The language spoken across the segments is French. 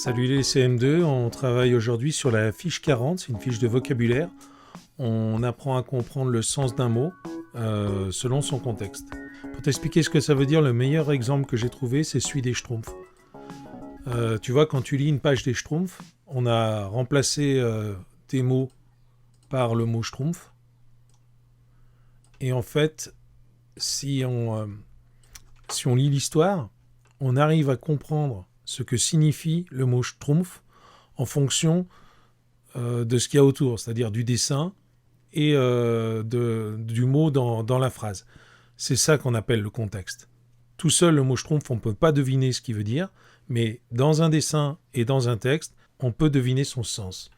Salut les CM2, on travaille aujourd'hui sur la fiche 40, c'est une fiche de vocabulaire. On apprend à comprendre le sens d'un mot selon son contexte. Pour t'expliquer ce que ça veut dire, le meilleur exemple que j'ai trouvé, c'est celui des Schtroumpfs. Tu vois, quand tu lis une page des Schtroumpfs, on a remplacé des mots par le mot Schtroumpf. Et en fait, si on lit l'histoire, on arrive à comprendre ce que signifie le mot Schtroumpf en fonction de ce qu'il y a autour, c'est-à-dire du dessin et du mot dans la phrase. C'est ça qu'on appelle le contexte. Tout seul, le mot Schtroumpf, on ne peut pas deviner ce qu'il veut dire, mais dans un dessin et dans un texte, on peut deviner son sens.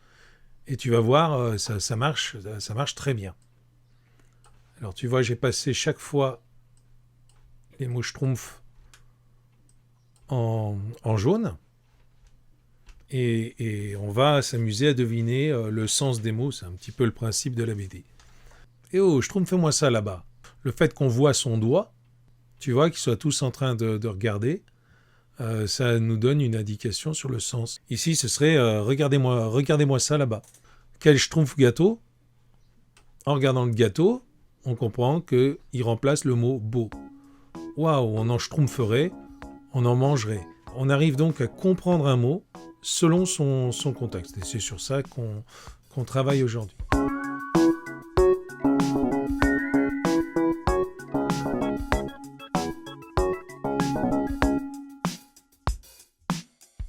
Et tu vas voir, ça marche très bien. Alors tu vois, j'ai passé chaque fois les mots Schtroumpf en jaune. Et on va s'amuser à deviner le sens des mots. C'est un petit peu le principe de la BD. Et oh, Schtroumpf, fais-moi ça là-bas. Le fait qu'on voit son doigt, tu vois, qu'ils soient tous en train de regarder, ça nous donne une indication sur le sens. Ici, ce serait regardez-moi ça là-bas. Quel Schtroumpf gâteau? En regardant le gâteau, on comprend qu'il remplace le mot beau. Waouh, on en schtroumpferait, on en mangerait. On arrive donc à comprendre un mot selon son contexte. Et c'est sur ça qu'on travaille aujourd'hui.